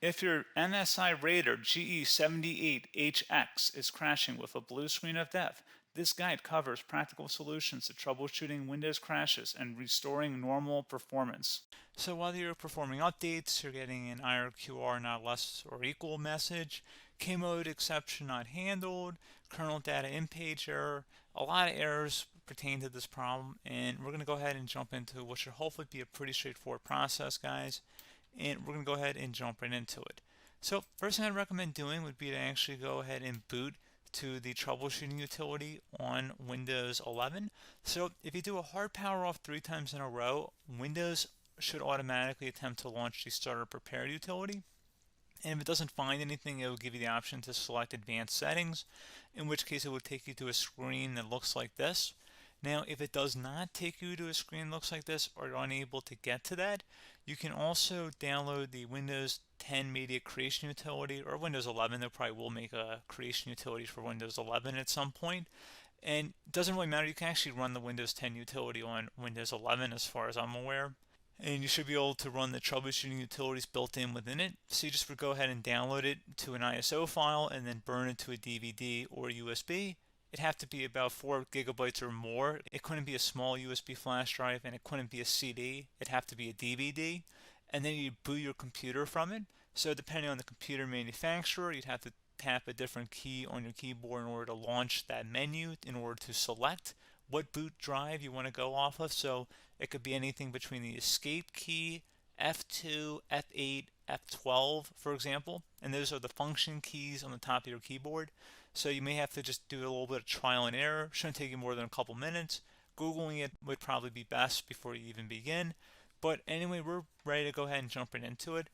If your MSI Raider GE78 HX is crashing with a blue screen of death, this guide covers practical solutions to troubleshooting Windows crashes and restoring normal performance. So while you're performing updates, you're getting an IRQR not less or equal message, K-mode exception not handled, kernel data in-page error. A lot of errors pertain to this problem, and we're going to go ahead and jump into what should hopefully be a pretty straightforward process, guys. And we're going to go ahead and jump right into it. So first thing I'd recommend doing would be to actually go ahead and boot to the troubleshooting utility on Windows 11. So if you do a hard power off 3 times in a row, Windows should automatically attempt to launch the starter prepared utility. And if it doesn't find anything, it will give you the option to select advanced settings, in which case it will take you to a screen that looks like this. Now, if it does not take you to a screen that looks like this, or you're unable to get to that, you can also download the Windows 10 Media Creation Utility, or Windows 11. They probably will make a creation utility for Windows 11 at some point. And it doesn't really matter, you can actually run the Windows 10 utility on Windows 11 as far as I'm aware. And you should be able to run the troubleshooting utilities built in within it. So you just would go ahead and download it to an ISO file and then burn it to a DVD or USB. It'd have to be about 4 gigabytes or more. It couldn't be a small USB flash drive, and it couldn't be a CD. It'd have to be a DVD. And then you boot your computer from it. So depending on the computer manufacturer, you'd have to tap a different key on your keyboard in order to launch that menu, in order to select what boot drive you want to go off of. So it could be anything between the escape key, F2, F8, F12, for example, and those are the function keys on the top of your keyboard. So you may have to just do a little bit of trial and error. Shouldn't take you more than a couple minutes. Googling it would probably be best before you even begin. But anyway, we're ready to go ahead and jump right into it.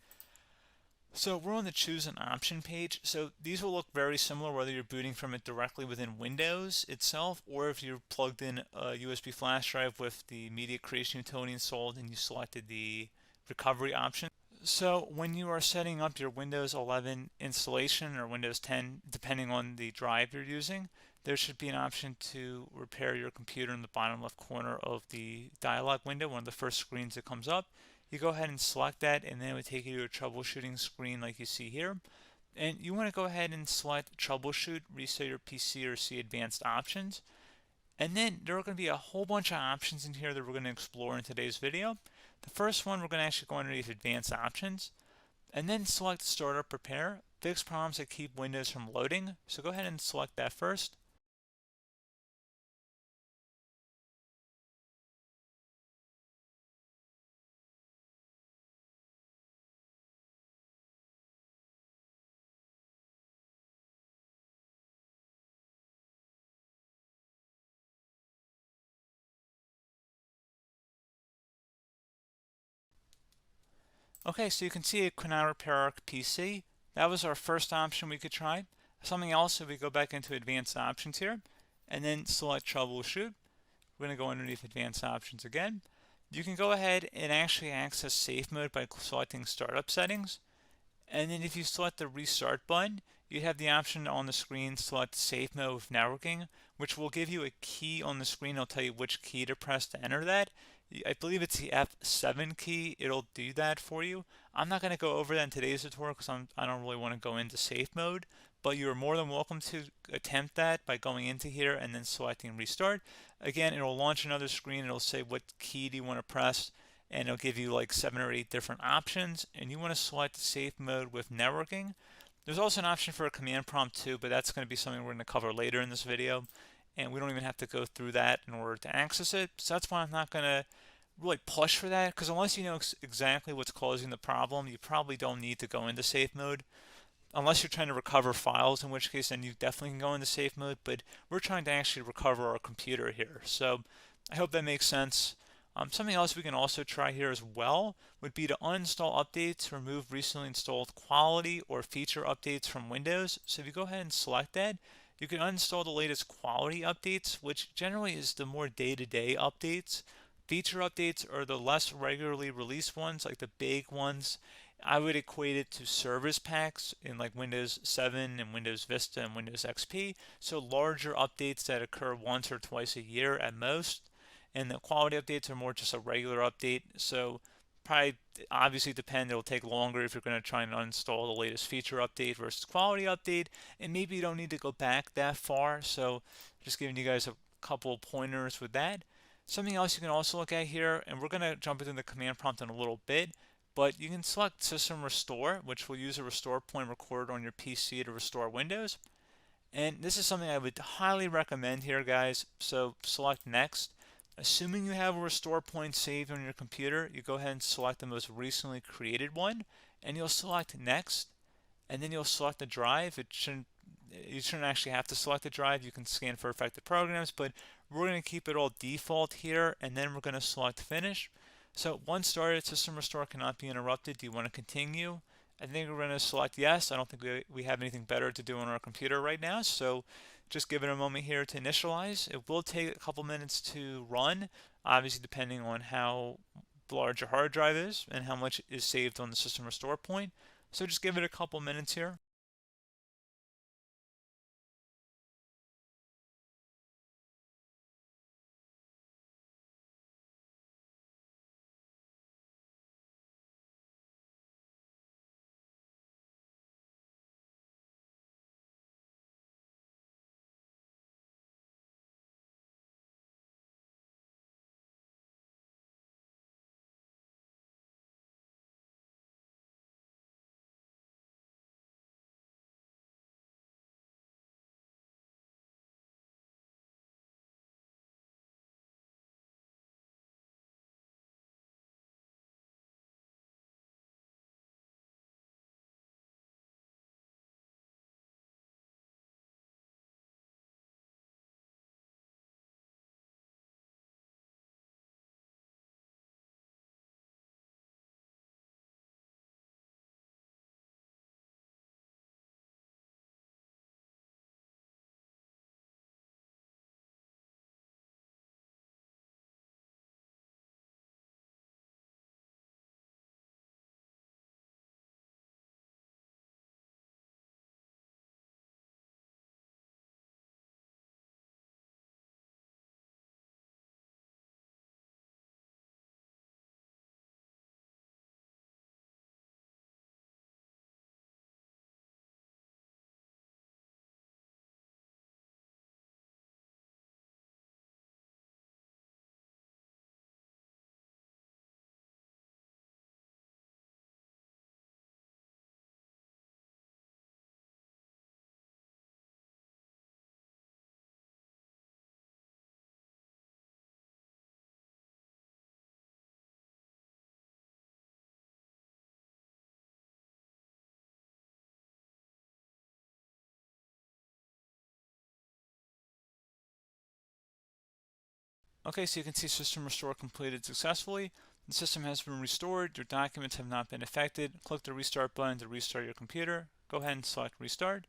So we're on the choose an option page. So these will look very similar whether you're booting from it directly within Windows itself, or if you're plugged in a USB flash drive with the media creation utility installed and you selected the recovery option. So when you are setting up your Windows 11 installation or Windows 10, depending on the drive you're using, there should be an option to repair your computer in the bottom left corner of the dialog window, one of the first screens that comes up. You go ahead and select that, and then it would take you to a troubleshooting screen like you see here. And you want to go ahead and select troubleshoot, reset your PC, or see advanced options. And then there are going to be a whole bunch of options in here that we're going to explore in today's video. The first one, we're going to actually go underneath advanced options and then select startup prepare, fix problems that keep Windows from loading. So go ahead and select that first. Okay, so you can see it could not repair our PC. That was our first option we could try. Something else, if we go back into advanced options here and then select troubleshoot, we're going to go underneath advanced options again. You can go ahead and actually access safe mode by selecting startup settings. And then if you select the restart button, you have the option on the screen select safe mode with networking, which will give you a key on the screen. It'll tell you which key to press to enter that. I believe it's the F7 key. It'll do that for you. I'm not going to go over that in today's tutorial because I don't really want to go into safe mode, but you're more than welcome to attempt that by going into here and then selecting restart. Again, it'll launch another screen. It'll say what key do you want to press, and it'll give you like 7 or 8 different options, and you want to select safe mode with networking. There's also an option for a command prompt too, but that's going to be something we're going to cover later in this video, and we don't even have to go through that in order to access it. So that's why I'm not going to really push for that, because unless you know exactly what's causing the problem, you probably don't need to go into safe mode. Unless you're trying to recover files, in which case then you definitely can go into safe mode, but we're trying to actually recover our computer here. So I hope that makes sense. Something else we can also try here as well would be to uninstall updates, remove recently installed quality or feature updates from Windows. So if you go ahead and select that, you can uninstall the latest quality updates, which generally is the more day-to-day updates. Feature updates are the less regularly released ones, like the big ones. I would equate it to service packs in like Windows 7 and Windows Vista and Windows XP. So larger updates that occur once or twice a year at most. And the quality updates are more just a regular update. So probably obviously depend. It'll take longer if you're going to try and uninstall the latest feature update versus quality update, and maybe you don't need to go back that far. So just giving you guys a couple of pointers with that. Something else you can also look at here, and we're going to jump into the command prompt in a little bit, but you can select System Restore, which will use a restore point recorded on your PC to restore Windows. And this is something I would highly recommend here, guys. So select Next. Assuming you have a restore point saved on your computer, you go ahead and select the most recently created one, and you'll select Next, and then you'll select the drive. You shouldn't actually have to select the drive. You can scan for affected programs, but we're going to keep it all default here, and then we're going to select Finish. So once started, System Restore cannot be interrupted. Do you want to continue? I think we're going to select yes. I don't think we have anything better to do on our computer right now, so just give it a moment here to initialize. It will take a couple minutes to run, obviously depending on how large your hard drive is and how much is saved on the System Restore point. So just give it a couple minutes here. Okay, so you can see System Restore completed successfully. The system has been restored. Your documents have not been affected. Click the Restart button to restart your computer. Go ahead and select Restart.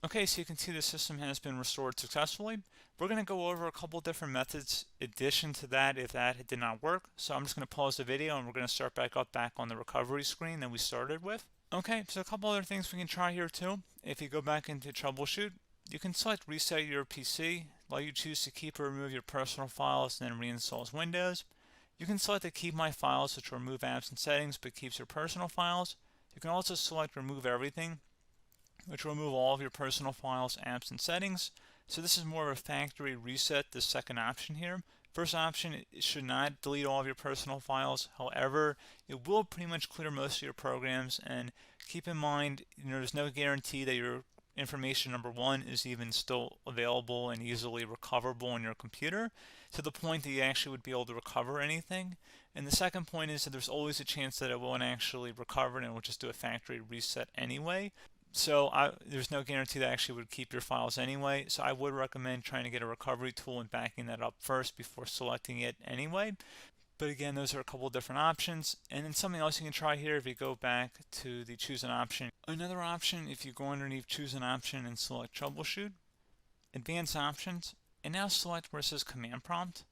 Okay, so you can see the system has been restored successfully. We're going to go over a couple different methods in addition to that if that did not work. So I'm just going to pause the video and we're going to start back on the recovery screen that we started with. Okay, so a couple other things we can try here too. If you go back into troubleshoot, you can select reset your PC, while you choose to keep or remove your personal files and then reinstalls Windows. You can select to keep my files, which will remove apps and settings but keeps your personal files. You can also select remove everything, which will remove all of your personal files, apps, and settings. So this is more of a factory reset, the second option here. First option, it should not delete all of your personal files. However, it will pretty much clear most of your programs, and keep in mind, there's no guarantee that your information, number one, is even still available and easily recoverable on your computer to the point that you actually would be able to recover anything. And the second point is that there's always a chance that it won't actually recover and it will just do a factory reset anyway. So there's no guarantee that actually would keep your files anyway. So I would recommend trying to get a recovery tool and backing that up first before selecting it anyway. But again, those are a couple different options. And then something else you can try here, if you go back to the choose an option. Another option, if you go underneath choose an option and select troubleshoot, advanced options, and now select where it says command prompt.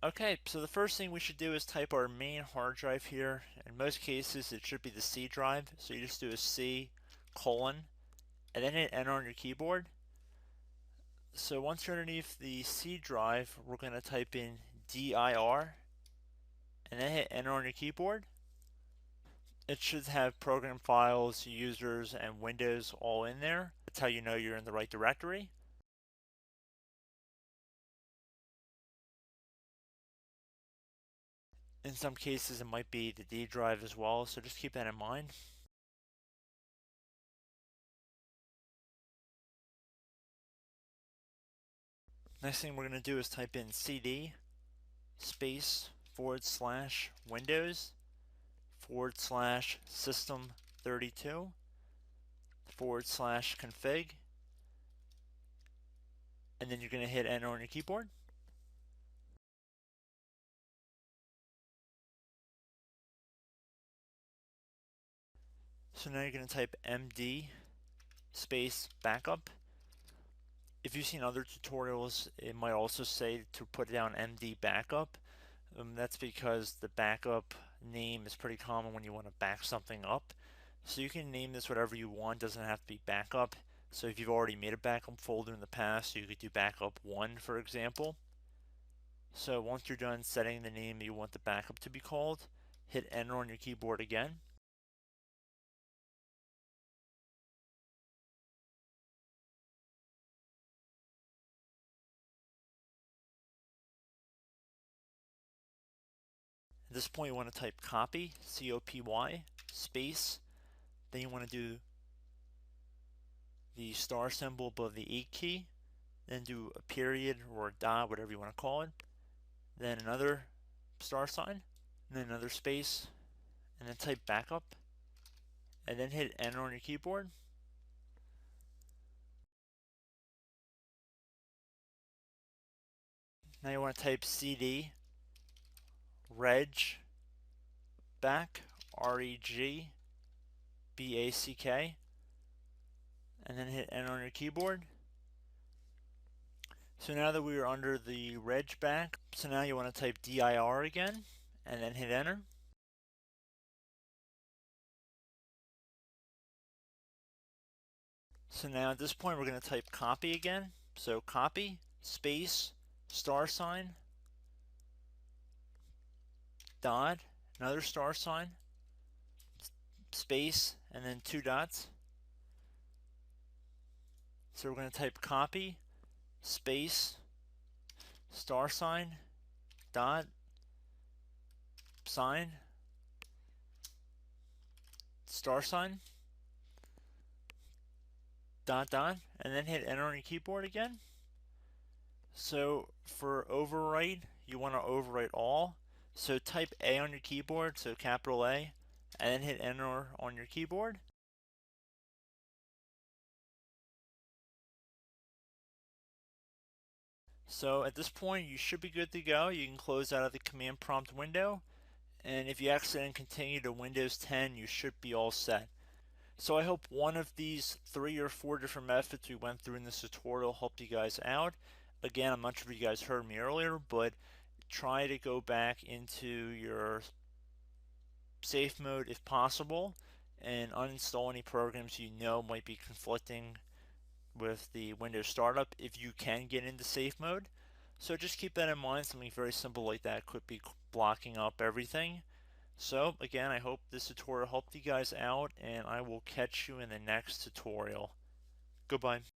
Okay, so the first thing we should do is type our main hard drive here. In most cases, it should be the C drive. So you just do a C colon and then hit enter on your keyboard. So once you're underneath the C drive, we're going to type in dir and then hit enter on your keyboard. It should have program files, users, and Windows all in there. That's how you know you're in the right directory. In some cases, it might be the D drive as well, so just keep that in mind. Next thing we're going to do is type in cd space /Windows /system32 /config, and then you're going to hit enter on your keyboard. So now you're going to type md space backup. If you've seen other tutorials, it might also say to put down md backup. That's because the backup name is pretty common when you want to back something up. So you can name this whatever you want, doesn't have to be backup. So if you've already made a backup folder in the past, you could do backup 1, for example. So once you're done setting the name you want the backup to be called, hit enter on your keyboard again. At this point you want to type copy, C-O-P-Y, space, then you want to do the star symbol above the 8 key, then do a period or a dot, whatever you want to call it, then another star sign, and then another space, and then type backup, and then hit enter on your keyboard. Now you want to type cd reg back, REGBACK, and then hit enter on your keyboard. So now that we are under the reg back, so now you want to type dir again, and then hit enter. So now at this point we're going to type copy again. So copy, space, star sign, dot, another star sign, space, and then 2 dots. So we're going to type copy, space, star sign, dot, sign, star sign, dot, dot, and then hit enter on your keyboard again. So for overwrite, you want to overwrite all. So type A on your keyboard, so capital A, and then hit enter on your keyboard. So at this point you should be good to go. You can close out of the command prompt window, and if you accidentally continue to Windows 10 you should be all set. So I hope one of these 3 or 4 different methods we went through in this tutorial helped you guys out. Again, I'm not sure if you guys heard me earlier, but try to go back into your safe mode if possible and uninstall any programs you know might be conflicting with the Windows startup if you can get into safe mode. So just keep that in mind. Something very simple like that could be blocking up everything. So again, I hope this tutorial helped you guys out, and I will catch you in the next tutorial. Goodbye.